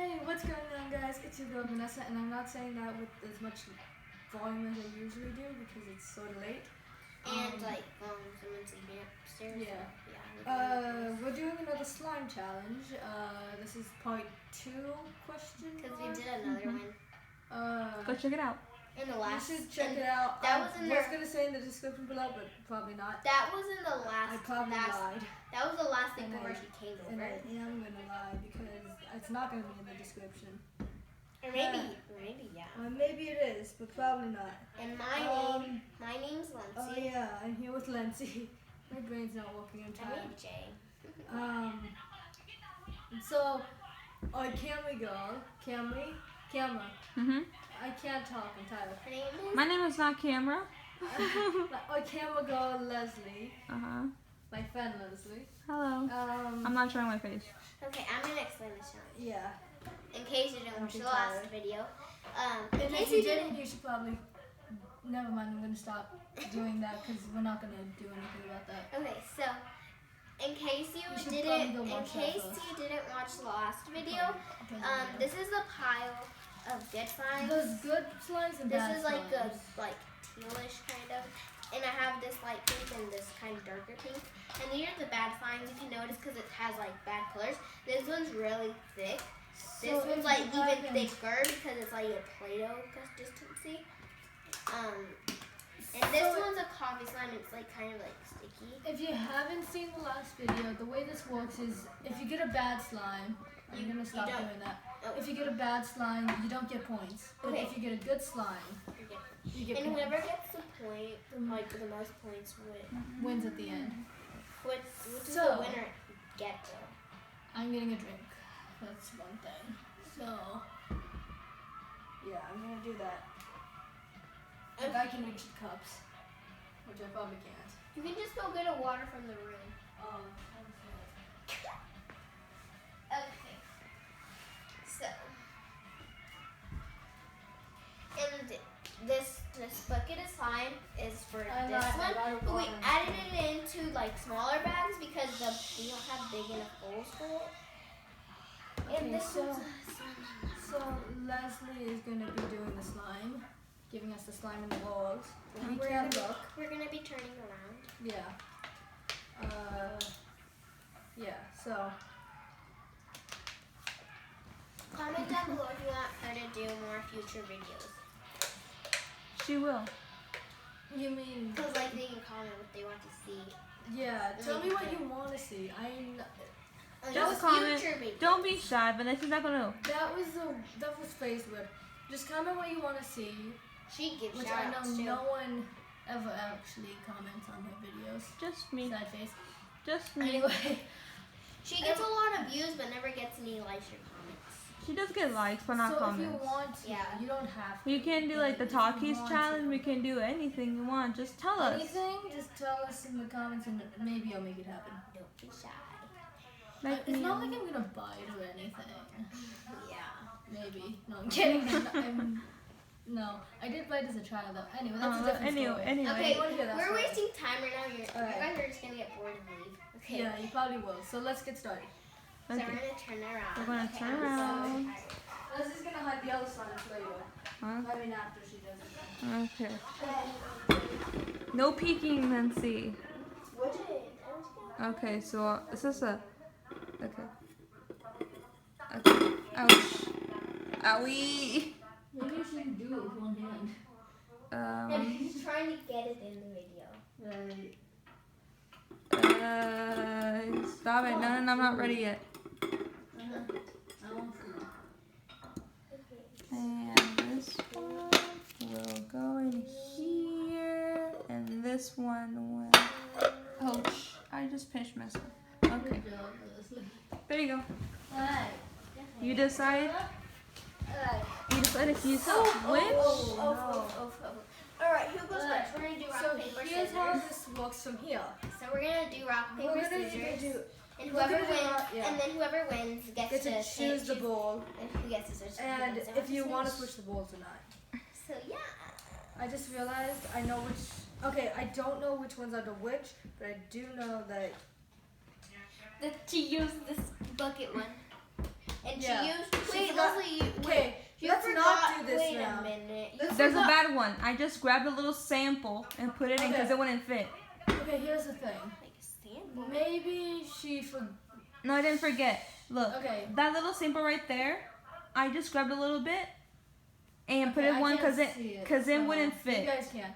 Hey, what's going on, guys? It's your girl Vanessa, and I'm not saying that with as much volume as I usually do because it's sort of late. And someone's sleeping upstairs. Yeah. We're doing another slime challenge. This is part 2 question. Because we did another one. Go check it out. In the last. You should check it out. That was in I was gonna say in the description below, but probably not. That was in the last. I probably lied. That was the last thing where she came over. And I am gonna lie because it's not gonna be in the description. Or maybe, yeah. Maybe it is, but probably not. And my name's Lindsay. Oh yeah, I'm here with Lindsay. My brain's not working. I'm tired. I'm Jay. So, can we go? Camera. I can't talk. I'm tired. Her name is. My name is not Camera. Camera girl Leslie. My friend Leslie. Hello. I'm not showing my face. Okay, I'm gonna explain this challenge. Yeah. In case you didn't watch the last video. In case you didn't, you should probably. Never mind. I'm gonna stop doing that because we're not gonna do anything about that. Okay, so in case you didn't watch the last video, this is a pile of good slimes. Those good slimes and bad slimes. This is like a tealish kind of, and I have this light pink and this kind of darker pink. And these are the bad slimes. You can notice because it has like bad colors. This one's really thick. This one's like even thicker because it's like a Play-Doh consistency. And this one's a coffee slime. It's like kind of like sticky. If you haven't seen the last video, the way this works is if you get a bad slime, I'm gonna stop doing that. Oh. If you get a bad slime, you don't get points. But if you get a good slime, you get points. And whoever gets the point, like the most points, wins at the end. What does the winner get though? I'm getting a drink. That's one thing. So, yeah, I'm gonna do that. If I can reach the cups, which I probably can't. You can just go get a water from the room. Okay. So, and this bucket of slime is for this one, but we added it into like smaller bags because we don't have big enough bowls for it. And Okay, this so Leslie is gonna be doing the slime, giving us the slime in the bowls. We can't look. We're gonna be turning around. Yeah. Yeah. So. Comment down below if you want her to do more future videos. She will. You mean? Because like they can comment what they want to see. Yeah. Tell me what you want to see. Just comment. Don't be shy, Vanessa's not gonna. That was face whip. Just comment what you want to see. She gives which shout I know outs too. no one ever actually comments on her videos. Just me. Sad face. Just me. Anyway. She gets a lot of views but never gets any likes or comments. She does get likes but not comments. So if you want to, you don't have to. You can do like the Talkies challenge. We can do anything you want. Just tell us. Anything? Just tell us in the comments and maybe I'll make it happen. Don't be shy. It's not like I'm gonna bite or anything. Yeah. Maybe. No, I'm kidding. No, I did bite as a child though. Anyway, that's a different story. Anyway. Okay, we're wasting time right now. You guys are just gonna get bored and leave. Okay. Yeah, you probably will. So let's get started. So we're gonna turn around. We're gonna turn around. Leslie's gonna hide the other slime later. I mean after she does it. Okay. No peeking, Nancy. Okay, so this is a. Okay. Ouch. Owie. Maybe you shouldn't do it with one hand. And he's trying to get it in the video. Right. Stop it. No, I'm not ready yet. And this one will go in here. And this one will. Ouch. I just pinched myself. Okay. There you go. You decide. You decide if you switch. Alright, who goes next? We're gonna do rock, paper, scissors. Here's how this works from here. So we're gonna do rock, paper, scissors. And whoever wins gets to choose the bowl. And who gets to switch. And if you want to switch the bowls or not. So yeah. I just realized I know which. Okay, I don't know which ones are the which, but I do know that. To use this bucket one. And Yeah. she used. Wait, Okay, You let's forgot. not do this Wait now. a minute. There's a bad one. I just grabbed a little sample and put it in because Okay. it wouldn't fit. Okay, here's the thing. Like a sample. Maybe she forgot. No, I didn't forget. Look, Okay. that little sample right there, I just grabbed a little bit and put Okay, it I one can't because see it, it so wouldn't You fit. guys can.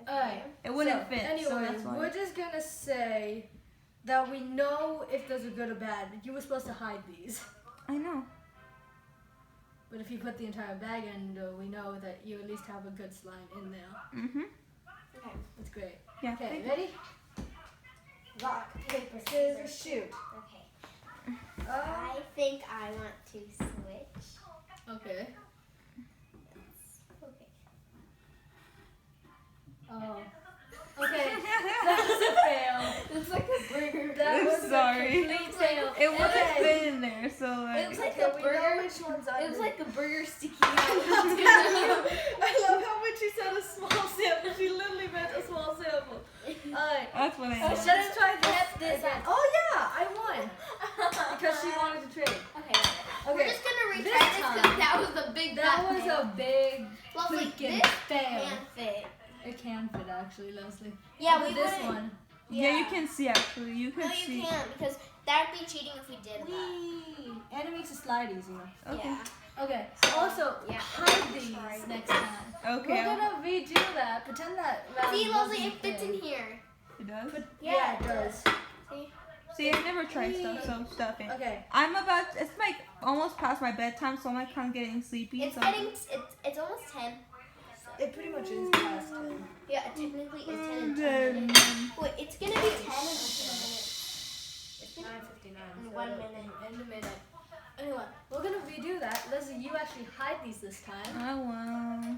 Alright. It wouldn't So, fit. So Anyways, that's why. we're just gonna say that we know if those are good or bad. You were supposed to hide these. I know. But if you put the entire bag in, we know that you at least have a good slime in there. Mhm. Okay. That's great. Yeah. Okay, ready? Rock, paper, scissors, shoot. Okay. Oh. I think I want to switch. Okay. Okay. Oh. Okay. That was a fail. It's like a burger. That I'm was sorry. a complete fail. It wouldn't Okay. fit in there, so It was like Okay, a we burger. know which ones are It was the- like a burger sticky. I love how when she said a small sample, she literally meant a small sample. Alright. that's what I know. Let's try Yep, this this again. one. Oh yeah, I won. Because she wanted to trade. Okay. We're Okay. just gonna retry This this because time- that was a big That fat was fail. a big Well, like freaking this fail. can't fit. It can fit actually, Leslie. Yeah, How about we this wouldn't. one. Yeah, you can see actually. You No, can you see. can't because that'd be cheating if we did that. Whee! And it makes it slide easier. Okay. Yeah. Okay. Also, Yeah. hide these next time. Okay. We're gonna redo that. Pretend that. round See, Leslie, wasn't it fits in there. here. It does. Yeah, it does. See? See, I never tried stuff, so stuff it. Okay. I'm about. It's like almost past my bedtime, so I'm like kind of getting sleepy. It's so getting. It's almost 10. It pretty much is past it. Yeah, it technically is 10 in 10 Then- minutes. Wait, it's gonna be 10 in 10 minutes. It's gonna 9:59. In 1 minute. In a minute. Anyway, we're gonna redo that. Leslie, you actually hide these this time. Oh wow.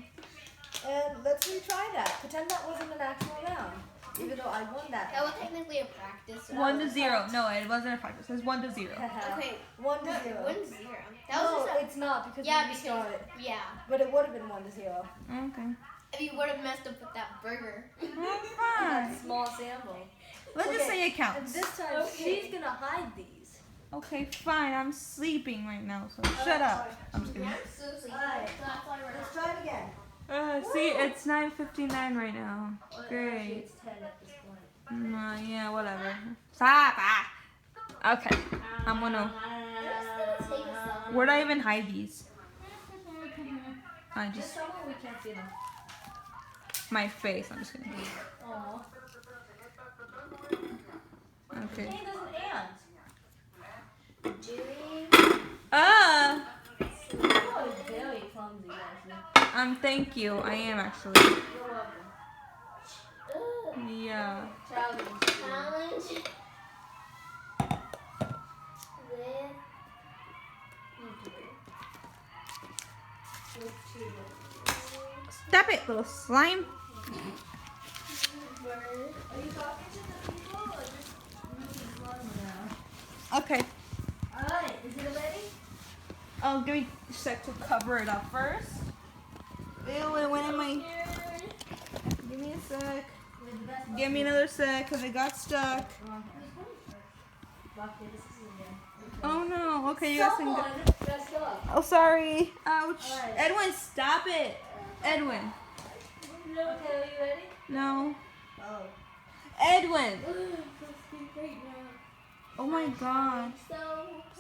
And let's retry that. Pretend that wasn't an actual round. Even though I won that. That was technically a practice. 1 to 0. No, it wasn't a practice. It's 1 to 0. Okay. 1 to No, 0. 1 0. That No, was just a. it's not because Yeah, we because. started. Yeah. But it would have been 1 to 0. Okay. If you would have messed up with that burger. Well, That fine. small sample. Let's just Okay. say it And counts. this time Okay. she's gonna hide these. Okay, fine. I'm sleeping right now, so shut up. I'm just kidding. I'm so sleepy. Alright. So that's why we're Let's not. try it again. See, it's 9:59 right now. Well, actually, Great. it's 10 at this point. Yeah, whatever. Stop. Ah. Okay. I'm gonna. Just gonna take some. Where'd I even hide these? I Just just someone we can't see them. my face. I'm just kidding. Aww. Okay. Hey, there's an ant. Julie. Ah. Oh, it's very clumsy, actually. Thank you. I am actually. You're welcome. Ugh. Yeah. Challenge. Challenge with Stop it, little slime. Are you talking to the people or just moving slowly now? Okay. Alright, is it ready? Oh, give me a sec to cover it up first. Ew, it went in my. Give me a sec. With the best Give me another sec, cause it got stuck. Rock, paper, scissors again. Oh no. Okay, you guys can go. Someone messed up. Oh, sorry. Ouch. Alright. Edwin, stop it. Edwin. Okay, are you ready? No. Oh. Edwin. right now. Oh my god. So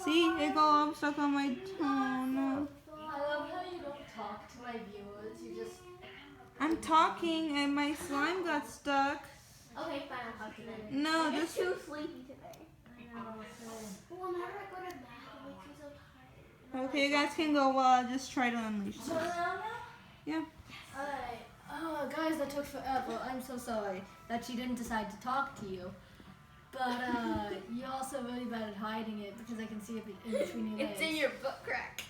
See, it got all stuck on my tongue. No. I love how you don't talk to my viewers. You just. I'm talking and my slime got stuck. okay, fine. I'll talk to them. No, I'm this. too sleepy today. I know. Well, whenever I go to math, it makes me so tired. Okay, you guys can go while I just try to unleash So this. now? Yeah. Alright. Oh, guys, that took forever. I'm so sorry that she didn't decide to talk to you. But you're also really bad at hiding it because I can see it in between your legs. It's in your butt crack.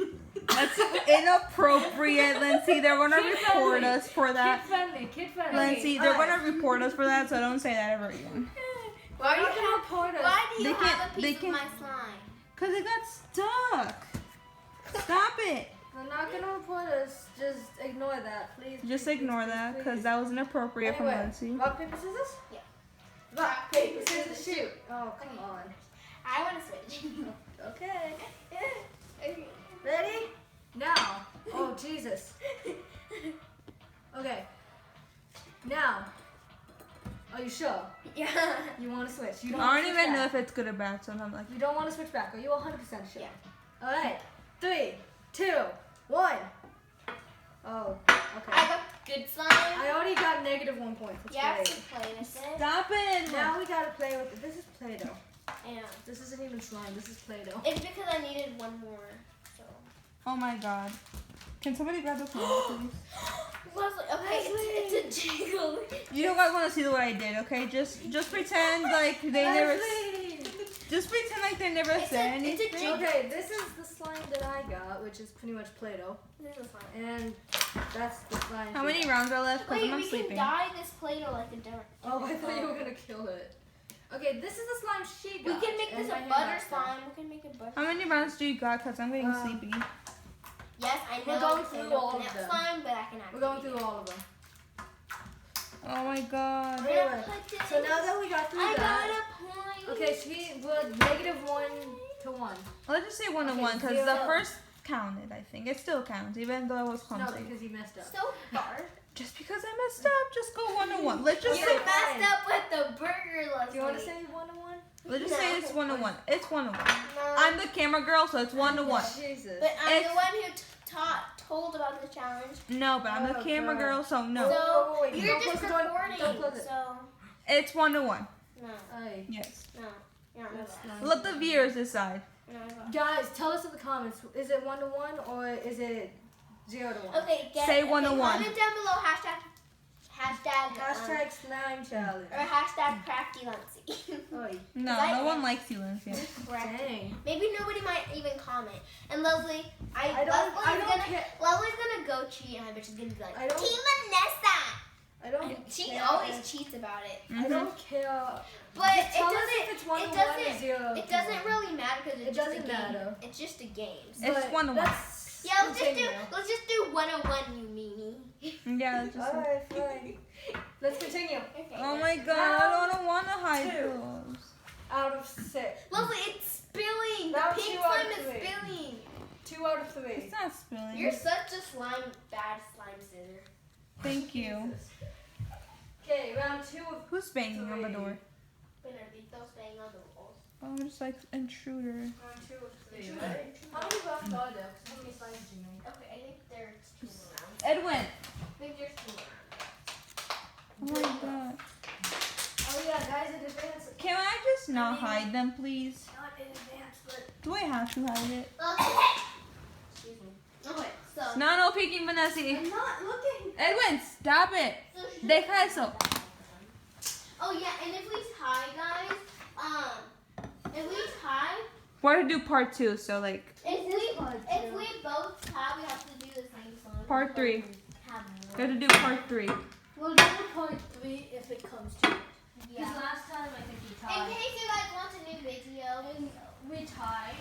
That's inappropriate, Lindsay. They're gonna Kid report friendly. us for that. Kid friendly, kid friendly. Lindsay, they're Alright. gonna report us for that, so don't say that ever again. Why They're not gonna report us. Why do you They have can't- a they piece of can't- my slime? Cause it got stuck. Stop it. They're not gonna report us. Just ignore that, please. Just please, ignore please, that, please, cause please. that was inappropriate from Anyway, Lindsay. rock, paper, scissors? Yeah. Rock, paper, scissors, shoot. Oh, come on. I want to switch. Okay. Okay. Ready? sure? Yeah. You want to switch? You I want don't to even switch know back? if it's good or bad, so I'm like, You don't want to switch back. Are you 100% sure? Yeah. All right. 3, 2, 1. Oh, I okay. got good slime. I already got -1 point. That's You have great. to play with it. stop it! Now we gotta play with it. This is Play-Doh. I know. This isn't even slime. This is Play-Doh. It's because I needed one more. So. Oh my god. Can somebody grab the camera, please? Leslie, okay, it's a jiggle. You don't guys want to see what I did, okay? Just pretend like they never. Leslie! Just pretend like they never said It's a anything. jiggle. Okay, this is the slime that I got, which is pretty much Play-Doh. This is fine. And that's the slime. How she many got. rounds are left? Because Wait, I'm we sleeping. can dye this Play-Doh like a different. Oh, I thought you were gonna kill it. Okay, this is the slime she We got. can make this and a I have butter that stuff. slime. We can make a butter. How many rounds do you got? Because I'm getting sleepy. Yes, I know. We're going it's through a all of peanut them. slime, but I can We're going through all of them. Oh my god. We're gonna put this. So now that we got through I that. got a point. Okay, we're -1 to 1. Let's just say 1 to Okay, 1 because the 0. first counted, I think. It still counts, even though I was No, clumsy. because you messed up. So far. Just because I messed up, just go 1 to 1. Let's just You say, messed up with the burger, Leslie. Do you want to say 1 to 1? let's just say it's 1 to 1. It's 1 to 1. No. I'm the camera girl, so it's 1 to 1. Jesus. But I'm It's- the one who told about the challenge. No, but I'm the Oh, camera God. girl, so no. So wait, you're don't just close the door. recording. Don't close it. So It's 1 to 1. no, Aye. Yes. no, you don't know That's that. nice. Let the viewers decide. No, no. Guys, tell us in the comments. Is it 1 to 1 or is it 0 to 1? Okay, Say 1 to 1. Comment down below hashtag Hashtag slime challenge. or hashtag crafty Lindsay. Oi. No, Is that no it? one likes you, Lindsay. Dang. Maybe nobody might even comment. And Leslie, I don't Leslie's care. gonna go cheat, and I bet she's gonna be like, I don't- Team Vanessa. I don't And she care. always cheats about it. I don't care. But Just it tell us doesn't. if it's 1 It to 1 or doesn't. 0 It to doesn't 1. really matter because It it's just a doesn't game. matter. It's just a game. It's But 1 to 1. let's Yeah, continue. let's just do 101, you meanie. Yeah, let's just. Alright, fine. Let's continue. Okay, Oh guys. my god, I don't want to hide 2. those. Out of 6. Leslie, it's spilling. The Round pink 2 out slime of is 3. spilling. 2 out of 3. It's not spilling. You're such a bad slime scissor. Thank you. Okay, round 2 of Who's banging on the door? Benedito's banging on the walls. Oh, I'm just like intruder. round 2 of 3. Right? How many rounds are there? How many slimes do you make? Okay, I think there's 2 rounds. Edwin. I think there's 2 rounds. Oh my god. Oh yeah, guys, in advance. Can I just not hide them, please? Not in advance, but Do I have to hide it? Excuse me. Okay, so. No, no peeking, Vanessa. I'm not looking. Edwin, stop it. Deja eso. Oh yeah, and if we tie, guys, if we tie, We're to do part 2, so like if we both tie, we have to do the same song. Part 3. Have We have more. to do part 3. We'll do part 3 if it comes to it. Yeah. Because last time I think we In tied. case you guys want a new video, We tied.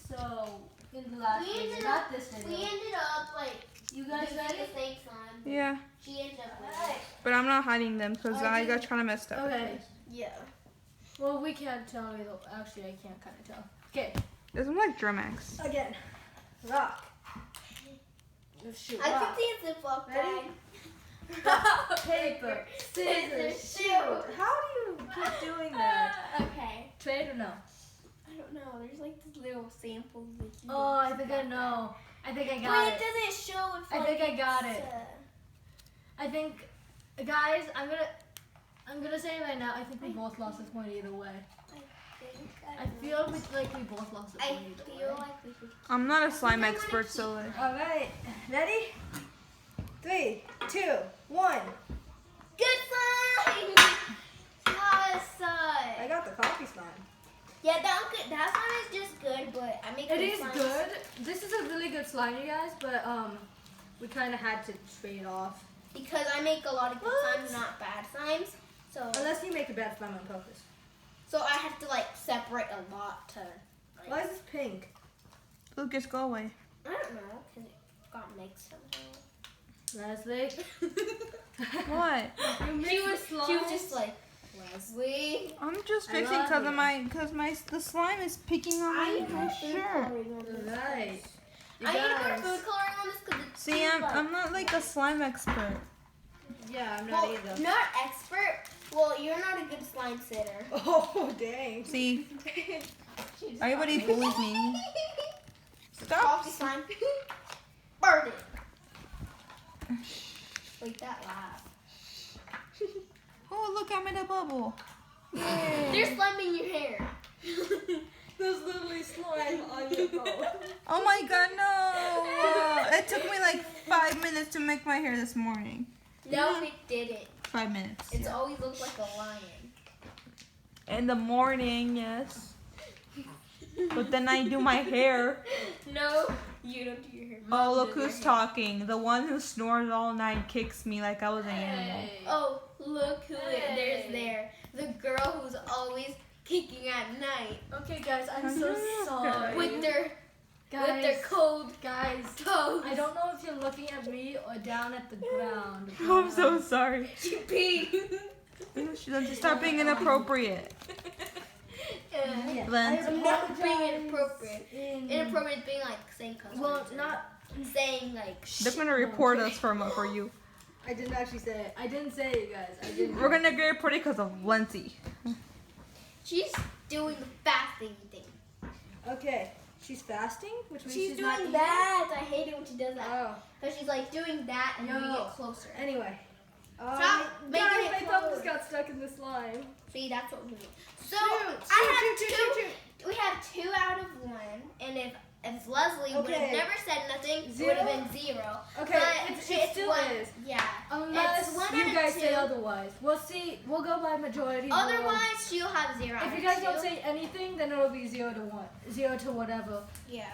So in the last We video, ended not this we video. ended up like You guys doing ready? the same song. Yeah, She ended up with Alright. but I'm not hiding them because I got trying to mess up. Okay. Yeah. Well, we can't tell either. Actually, I can't kind of tell. Okay. This one's like Drumex. Again. Rock. Shoot. I can Rock. see a Ziploc Ready? bag. Paper, scissors, shoot. How do you keep doing that? Okay. Trade or no? I don't know. There's like this little sample. Oh, I think I know. I think I But got it it. doesn't show if I think I got it's, it. I think, guys, I'm gonna say right now. I think we both lost this point either way. I feel like we both lost this I point either feel way. like we could. I'm not a slime I wanna expert, so keep- like. All right, ready? 3, 2, 1. Good slime. I got the coffee slime. Yeah, that one is just good, but I make It good is slimes. good. This is a really good slime, you guys. But we kind of had to trade off. Because I make a lot of good What? slimes, not bad slimes. So Unless you make a bad slime on purpose. I have to like separate a lot to. Like, Why is this pink? Lucas, go away. I don't know, because it got mixed somehow. Leslie. What? She was just like, Leslie. I'm just I fixing love because you. the slime is picking on I my need more food shirt. coloring on this. Right. You I need guys. more food coloring on this because it's See, too I'm light. not like a slime expert. Yeah, I'm not Well, either. not expert, Well, you're not a good slime sitter. Oh, dang. See, everybody bullies me. Stop. Coffee slime. Burn it. Like that laugh. Oh, look, I'm in a bubble. There's slime in your hair. There's literally slime on your phone. Oh my god, no! It took me like 5 minutes to make my hair this morning. No, it didn't. 5 minutes. It's always looked like a lion. In the morning, yes. But then I do my hair. No, you don't do your hair. Oh, look who's talking. The one who snores all night kicks me like I was an animal. Oh, look who there's there. The girl who's always kicking at night Okay, guys, I'm so sorry. with their guys, cold guys, toes. I don't know if you're looking at me or down at the ground. I'm so sorry. You pee. She doesn't start being inappropriate. Yeah. Lens. I Not being apologize inappropriate. Inappropriate is being like saying cuss Well, words. not. saying like. They're gonna report us for you. I didn't actually say it. I didn't say it, guys. I didn't. We're gonna get reported because of Lency. She's doing the fasting thing. Okay. She's fasting, which means She's not doing eating? that. I hate it when she does that. Oh. Because she's like doing that and then we Yo. get closer. Anyway. Stop making guys, it my thumb close. just got stuck in the slime. See, that's what we do. So Shoot, I shoot, have shoot, two. shoot, shoot. We have 2 out of 1, and if Leslie would have Okay. never said nothing, it Zero? would have been 0. Okay, But it still one, is. Yeah. Unless It's 1 you out of guys 2. say otherwise. We'll see. We'll go by majority. rule. Otherwise, she'll have 0. If you guys don't say anything, then it'll be 0 to 1. 0 to whatever. Yeah.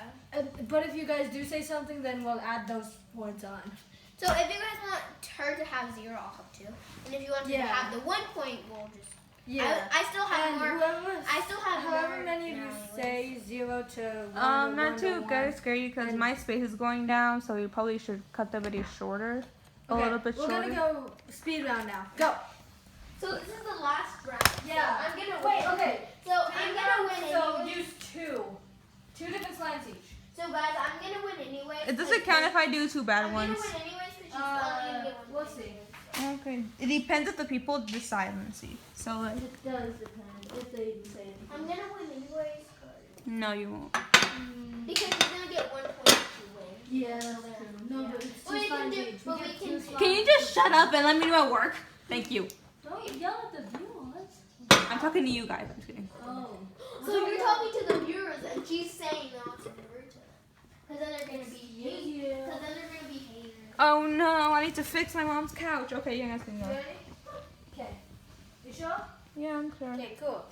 But if you guys do say something, then we'll add those points on. So if you guys want her to have 0, I'll have 2. And if you want her to Yeah. have the 1 point, we'll just. Yeah. I still have And more. whoever, I still have however more many of you now say 0 to 1 or Not 1 to to get 1. scary because And- my space is going down, so we probably should cut the video shorter. A little bit we're shorter. gonna go speed round now. Go. So this is the last round. Yeah. So I'm gonna Wait, win. okay. So I'm gonna win So anyway. use 2. 2 different slimes each. So guys, I'm gonna win anyway. It doesn't count if I do 2 bad I'm ones. gonna win anyways because she's only gonna get 1 we'll point. see. Okay. It depends if the people decide, Lindsay. So like, It does depend if they even say anything. I'm gonna win anyways no, you won't. because you're gonna get 1 point if you win. Yeah, that's true. No, but it's 2 Well, we can slimes do- each. but We we get can- 2 slimes. Can you just shut up and let me do my work? Thank you. Don't yell at the viewers. I'm talking to you guys. I'm just kidding. Oh. So you're talking to the viewers and she's saying no to the viewers. Because then they're gonna be haters. Yeah. Because then they're gonna be haters. Oh no, I need to fix my mom's couch. Okay, you guys can You go. ready? Okay. You sure? Yeah, I'm sure. Okay, cool.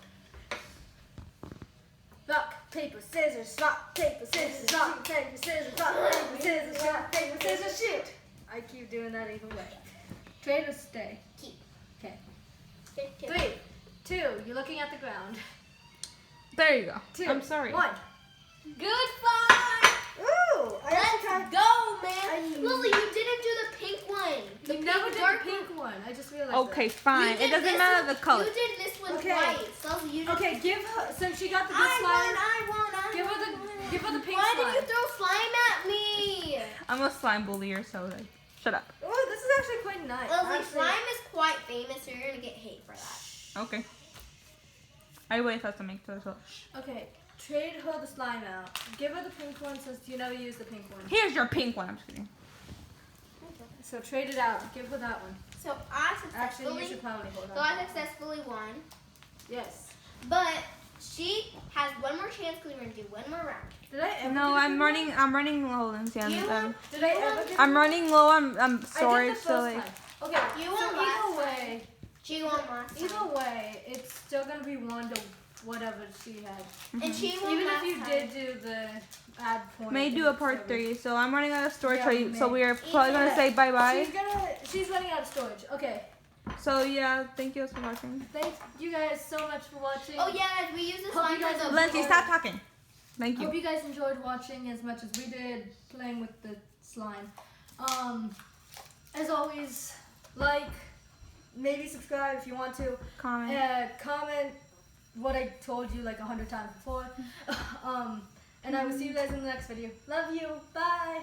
Rock, paper, scissors, rock, paper, scissors, rock, paper, scissors, rock, paper, scissors, rock, paper, scissors, shoot. I keep doing that either way. Trade or stay? Keep. Okay. Stick to 3, 2, you're looking at the ground. There you go. 2, I'm sorry. 1. Good fight! Ooh, Let's go, man! I- Lily, you didn't do the pink one. The You never pink did dark the pink one. I just realized Okay, You fine. It did doesn't this matter one- the color. You did this one Okay. twice. So you that. did. Okay, give her, since she got the good I slime, won. give her the pink Why slime. did you throw slime at me? I'm a slime bullier, so like, shut up. Oh, this is actually quite nice. Leslie, Actually- slime is quite famous, so you're gonna get hate for that. Okay. I wait for to make those. Okay, trade her the slime out. Give her the pink one since you never used the pink one. Here's your pink one. I'm just kidding. So trade it out. Give her that one. So I Actually, you successfully, should probably hold on. so I successfully won. Yes. But she has one more chance because we're gonna do one more round. Did I ever? No, do I'm the running. I'm running low, Lindsay. You won. Did I ever? Do I'm running low. I'm I did storage. the So first like, time. Okay. You so won last either time. way, She won last time. either way, it's still gonna be 1 to whatever she had. And she won Even last if you time. did do the add point. may do a part 3. So I'm running out of storage. Yeah, So may. we are probably gonna Yeah. say bye bye. She's running out of storage. Okay. So yeah, thank you for watching. Thank you guys so much for watching. Oh yeah, guys, we use this Hope slime you guys for the Lindsay, board. stop talking. Thank Hope you. you guys enjoyed watching as much as we did playing with the slime. As always, like, maybe subscribe if you want to. Comment. Comment what I told you like 100 times before. And I will see you guys in the next video. Love you. Bye.